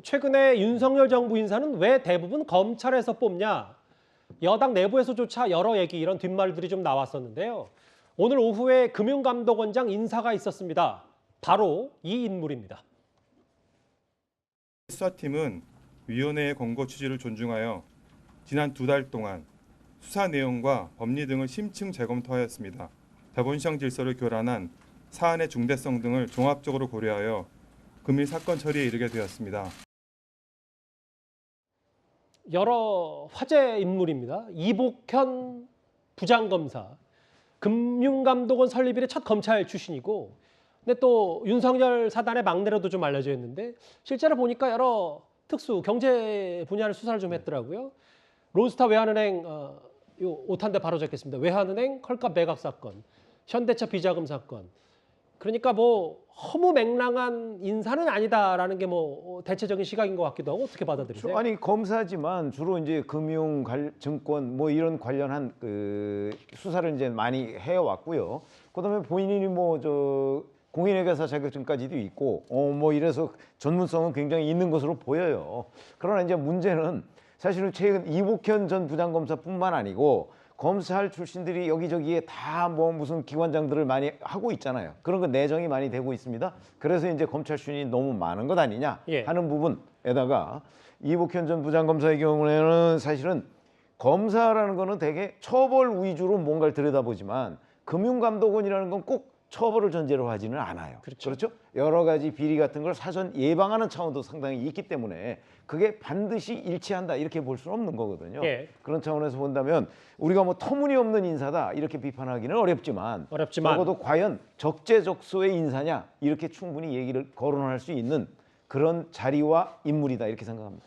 최근에 윤석열 정부 인사는 왜 대부분 검찰에서 뽑냐? 여당 내부에서조차 여러 얘기, 이런 뒷말들이 좀 나왔었는데요. 오늘 오후에 금융감독원장 인사가 있었습니다. 바로 이 인물입니다. 수사팀은 위원회의 권고 취지를 존중하여 지난 2달 동안 수사 내용과 법리 등을 심층 재검토하였습니다. 자본시장 질서를 교란한 사안의 중대성 등을 종합적으로 고려하여 금일 사건 처리에 이르게 되었습니다. 여러 화제 인물입니다. 이복현 부장검사, 금융감독원 설립 이래 첫 검찰 출신이고, 근데 또 윤석열 사단의 막내로도 좀 알려져 있는데, 실제로 보니까 여러 특수 경제 분야를 수사를 좀 했더라고요. 론스타 외환은행 요 오탄데 바로 잡겠습니다. 외환은행 컬값 매각 사건, 현대차 비자금 사건. 그러니까 뭐 허무맹랑한 인사는 아니다라는 게 뭐 대체적인 시각인 것 같기도 하고, 어떻게 받아들이세요? 아니, 검사지만 주로 이제 금융, 증권 뭐 이런 관련한 그 수사를 이제 많이 해왔고요. 그다음에 본인이 뭐 저 공인회계사 자격증까지도 있고 뭐 이래서 전문성은 굉장히 있는 것으로 보여요. 그러나 이제 문제는 사실은 최근 이복현 전 부장검사뿐만 아니고 검찰 출신들이 여기저기에 다 뭐 무슨 기관장들을 많이 하고 있잖아요. 그런 거 내정이 많이 되고 있습니다. 그래서 이제 검찰 출신이 너무 많은 것 아니냐 하는 부분에다가 이복현 전 부장검사의 경우에는 사실은 검사라는 거는 되게 처벌 위주로 뭔가를 들여다보지만 금융감독원이라는 건 꼭 처벌을 전제로 하지는 않아요. 그렇죠? 여러 가지 비리 같은 걸 사전 예방하는 차원도 상당히 있기 때문에 그게 반드시 일치한다 이렇게 볼 수는 없는 거거든요. 예. 그런 차원에서 본다면 우리가 뭐 터무니없는 인사다 이렇게 비판하기는 어렵지만 적어도 과연 적재적소의 인사냐 이렇게 충분히 얘기를 거론할 수 있는 그런 자리와 인물이다 이렇게 생각합니다.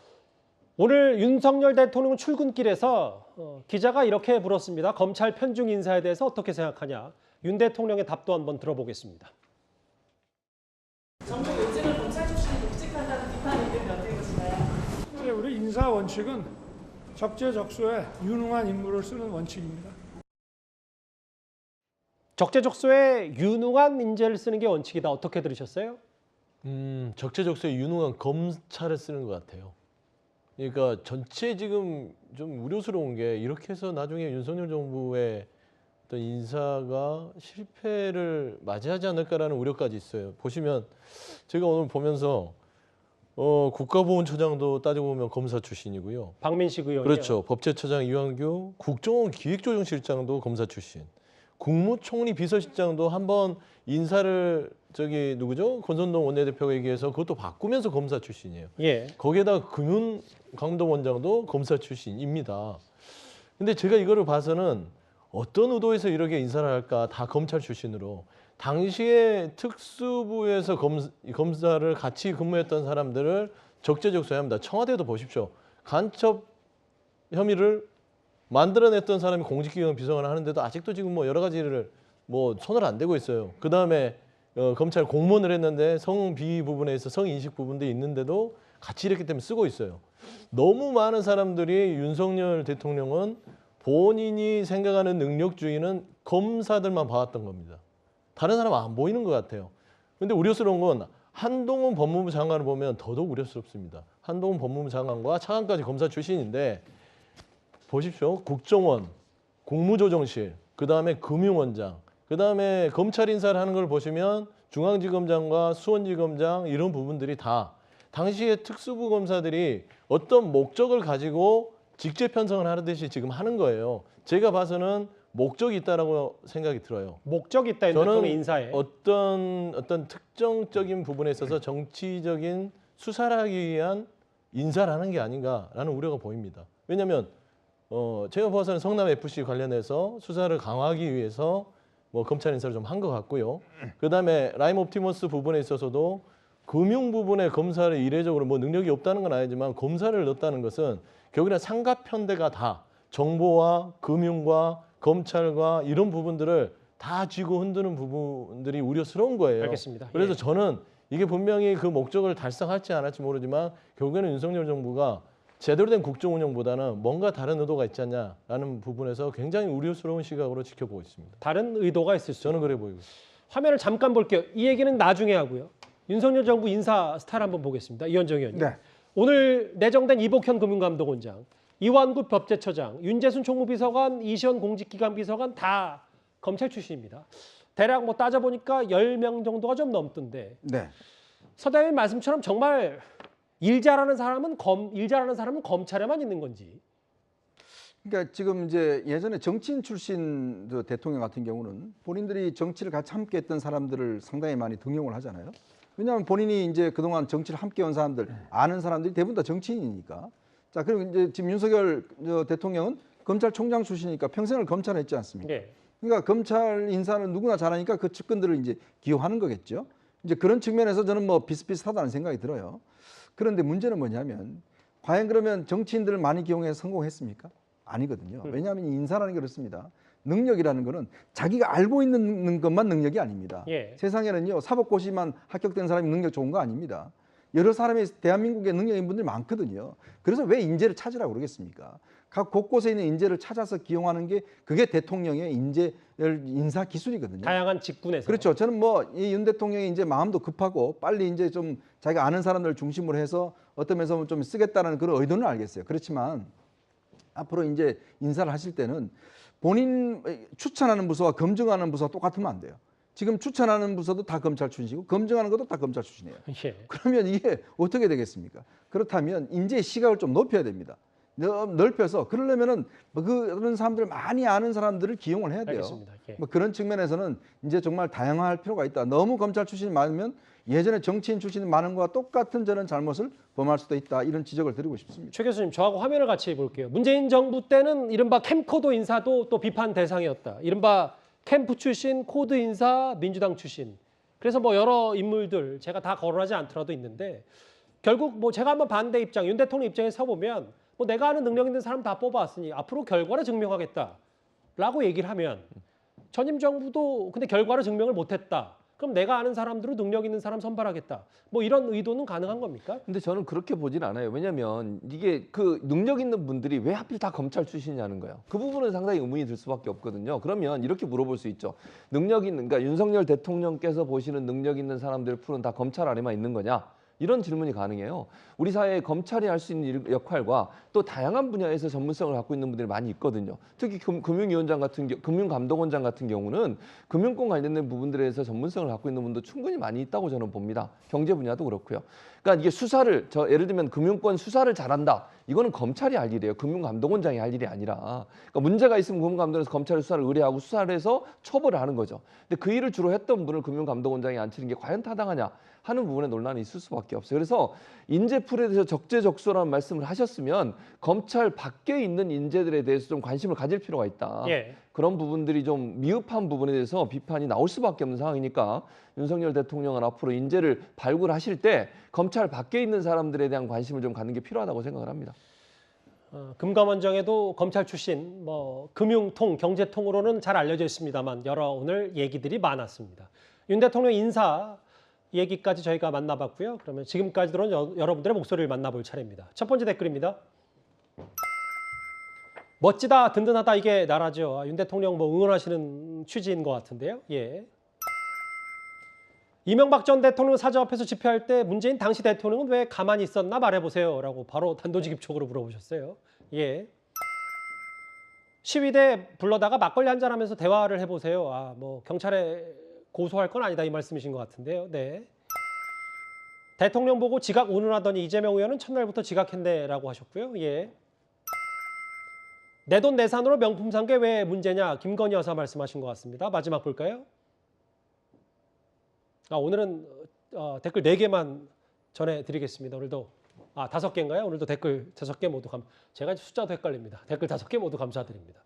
오늘 윤석열 대통령 출근길에서 기자가 이렇게 물었습니다. 검찰 편중 인사에 대해서 어떻게 생각하냐? 윤 대통령의 답도 한번 들어보겠습니다. 정부 요즘은 검찰 출신이 묵직하다는 비판이 있는데 어떻게 보시나요? 우리 인사 원칙은 적재적소에 유능한 인물을 쓰는 원칙입니다. 적재적소에 유능한 인재를 쓰는 게 원칙이다. 어떻게 들으셨어요? 적재적소에 유능한 검찰을 쓰는 것 같아요. 그러니까 전체 지금 좀 우려스러운 게 이렇게 해서 나중에 윤석열 정부의 어떤 인사가 실패를 맞이하지 않을까라는 우려까지 있어요. 보시면 제가 오늘 보면서 국가보훈처장도 따지고 보면 검사 출신이고요. 박민식 의원이요. 그렇죠. 법제처장 이완규, 국정원 기획조정실장도 검사 출신. 국무총리 비서실장도 한번 인사를 누구죠? 권선동 원내대표가 얘기해서 그것도 바꾸면서 검사 출신이에요. 예. 거기에다가 금융감독원장도 검사 출신입니다. 근데 제가 이거를 봐서는 어떤 의도에서 이렇게 인사를 할까? 다 검찰 출신으로. 당시에 특수부에서 검사를 같이 근무했던 사람들을 적재적소에 합니다. 청와대도 보십시오. 간첩 혐의를 만들어냈던 사람이 공직기관 비서관을 하는데도 아직도 지금 뭐 여러 가지를 뭐 손을 안 대고 있어요. 그 다음에 검찰 공무원을 했는데 성비 부분에 있어 성인식 부분도 있는데도 같이 이렇기 때문에 쓰고 있어요. 너무 많은 사람들이 윤석열 대통령은 본인이 생각하는 능력주의는 검사들만 봐왔던 겁니다. 다른 사람은 안 보이는 것 같아요. 근데 우려스러운 건 한동훈 법무부 장관을 보면 더더욱 우려스럽습니다. 한동훈 법무부 장관과 차관까지 검사 출신인데 보십시오. 국정원, 국무조정실, 그다음에 금융원장, 그다음에 검찰 인사를 하는 걸 보시면 중앙지검장과 수원지검장 이런 부분들이 다 당시에 특수부 검사들이 어떤 목적을 가지고 직제 편성을 하듯이 지금 하는 거예요. 제가 봐서는 목적이 있다라고 생각이 들어요. 목적이 있다. 저는 인사에. 어떤 특정적인 부분에 있어서 정치적인 수사를 하기 위한 인사를 하는 게 아닌가라는 우려가 보입니다. 왜냐하면 제가 봐서는 성남 FC 관련해서 수사를 강화하기 위해서 뭐 검찰 인사를 좀 한 것 같고요. 그다음에 라임 옵티머스 부분에 있어서도 금융 부분에 검사를 이례적으로 뭐 능력이 없다는 건 아니지만 검사를 넣었다는 것은 결국에는 삼각편대가 다 정보와 금융과 검찰과 이런 부분들을 다 쥐고 흔드는 부분들이 우려스러운 거예요. 알겠습니다. 그래서 예. 저는 이게 분명히 그 목적을 달성할지 안 할지 모르지만 결국에는 윤석열 정부가 제대로 된 국정 운영보다는 뭔가 다른 의도가 있지 않냐라는 부분에서 굉장히 우려스러운 시각으로 지켜보고 있습니다. 다른 의도가 있을 수. 저는 그래 보이고 있습니다. 화면을 잠깐 볼게요. 이 얘기는 나중에 하고요. 윤석열 정부 인사 스타일 한번 보겠습니다. 이현정 의원님. 네. 오늘 내정된 이복현 금융감독원장, 이완구 법제처장, 윤재순 총무비서관, 이시원 공직기관비서관 다 검찰 출신입니다. 대략 뭐 따져보니까 10명 정도가 좀 넘던데 네. 서대인 말씀처럼 정말 일 잘하는 사람은 검찰에만 있는 건지. 그러니까 지금 이제 예전에 정치인 출신 저 대통령 같은 경우는 본인들이 정치를 같이 함께했던 사람들을 상당히 많이 등용을 하잖아요. 왜냐하면 본인이 이제 그동안 정치를 함께한 사람들, 아는 사람들이 대부분 다 정치인이니까. 자, 그리고 이제 지금 윤석열 대통령은 검찰총장 출신이니까 평생을 검찰을 했지 않습니까? 네. 그러니까 검찰 인사는 누구나 잘하니까 그 측근들을 이제 기용하는 거겠죠. 이제 그런 측면에서 저는 뭐 비슷비슷하다는 생각이 들어요. 그런데 문제는 뭐냐면 과연 그러면 정치인들을 많이 기용해서 성공했습니까? 아니거든요. 왜냐하면 인사라는 게 그렇습니다. 능력이라는 거는 자기가 알고 있는 것만 능력이 아닙니다. 예. 세상에는요 사법고시만 합격된 사람이 능력 좋은 거 아닙니다. 여러 사람이 대한민국에 능력 있는 분들이 많거든요. 그래서 왜 인재를 찾으라고 그러겠습니까? 각 곳곳에 있는 인재를 찾아서 기용하는 게 그게 대통령의 인사 기술이거든요. 다양한 직군에서. 그렇죠. 저는 뭐 이 윤 대통령이 이제 마음도 급하고 빨리 이제 좀 자기가 아는 사람들을 중심으로 해서 어떤 면에서 좀 쓰겠다는 그런 의도는 알겠어요. 그렇지만 앞으로 이제 인사를 하실 때는 본인 추천하는 부서와 검증하는 부서가 똑같으면 안 돼요. 지금 추천하는 부서도 다 검찰 출신이고 검증하는 것도 다 검찰 출신이에요. 예. 그러면 이게 어떻게 되겠습니까? 그렇다면 인재의 시각을 좀 높여야 됩니다. 넓혀서 그러려면은 뭐 그런 사람들 많이 아는 사람들을 기용을 해야 돼요. 알겠습니다. 예. 뭐 그런 측면에서는 이제 정말 다양화할 필요가 있다. 너무 검찰 출신이 많으면 예전에 정치인 출신이 많은 것과 똑같은 저는 잘못을 범할 수도 있다. 이런 지적을 드리고 싶습니다. 최 교수님, 저하고 화면을 같이 볼게요. 문재인 정부 때는 이른바 캠코더 인사도 또 비판 대상이었다. 이른바 캠프 출신, 코드 인사, 민주당 출신. 그래서 뭐 여러 인물들 제가 다 거론하지 않더라도 있는데 결국 뭐 제가 한번 반대 입장, 윤 대통령 입장에 서보면 뭐 내가 아는 능력 있는 사람 다 뽑아왔으니 앞으로 결과를 증명하겠다라고 얘기를 하면 전임 정부도 근데 결과를 증명을 못했다. 그럼 내가 아는 사람들로 능력 있는 사람 선발하겠다. 뭐 이런 의도는 가능한 겁니까? 근데 저는 그렇게 보진 않아요. 왜냐하면 이게 그 능력 있는 분들이 왜 하필 다 검찰 출신이냐는 거예요. 그 부분은 상당히 의문이 들 수밖에 없거든요. 그러면 이렇게 물어볼 수 있죠. 능력 있는, 그러니까 윤석열 대통령께서 보시는 능력 있는 사람들 풀은 다 검찰 안에만 있는 거냐? 이런 질문이 가능해요. 우리 사회에 검찰이 할 수 있는 역할과 또 다양한 분야에서 전문성을 갖고 있는 분들이 많이 있거든요. 특히 금융위원장 같은 금융감독원장 같은 경우는 금융권 관련된 부분들에서 전문성을 갖고 있는 분도 충분히 많이 있다고 저는 봅니다. 경제 분야도 그렇고요. 그러니까 이게 수사를 예를 들면 금융권 수사를 잘한다. 이거는 검찰이 할 일이에요. 금융감독원장이 할 일이 아니라. 그러니까 문제가 있으면 금융감독원에서 검찰에 수사를 의뢰하고 수사를 해서 처벌을 하는 거죠. 근데 그 일을 주로 했던 분을 금융감독원장이 앉히는 게 과연 타당하냐 하는 부분에 논란이 있을 수밖에 없어요. 그래서 인재풀에 대해서 적재적소라는 말씀을 하셨으면 검찰 밖에 있는 인재들에 대해서 좀 관심을 가질 필요가 있다. 예. 그런 부분들이 좀 미흡한 부분에 대해서 비판이 나올 수밖에 없는 상황이니까 윤석열 대통령은 앞으로 인재를 발굴하실 때 검찰 밖에 있는 사람들에 대한 관심을 좀 갖는 게 필요하다고 생각을 합니다. 금감원장에도 검찰 출신, 뭐 금융통, 경제통으로는 잘 알려져 있습니다만 여러 오늘 얘기들이 많았습니다. 윤 대통령 인사 얘기까지 저희가 만나봤고요. 그러면 지금까지 들어온 여러분들의 목소리를 만나볼 차례입니다. 첫 번째 댓글입니다. 멋지다, 든든하다 이게 나라죠. 윤 대통령 뭐 응원하시는 취지인 것 같은데요. 예. 이명박 전 대통령 사저 앞에서 집회할 때 문재인 당시 대통령은 왜 가만히 있었나 말해보세요. 라고 바로 단도직입적으로 물어보셨어요. 예. 시위대 불러다가 막걸리 한잔하면서 대화를 해보세요. 아, 뭐 경찰에 고소할 건 아니다 이 말씀이신 것 같은데요. 네. 대통령 보고 지각 운운하더니 이재명 의원은 첫날부터 지각했네라고 하셨고요. 예. 내 돈 내산으로 명품 산 게 왜 문제냐 김건희 여사 말씀하신 것 같습니다. 마지막 볼까요? 오늘은 댓글 4개만 전해드리겠습니다. 오늘도 5개인가요? 오늘도 댓글 5개 모두 제가 숫자도 헷갈립니다. 댓글 5개 모두 감사드립니다.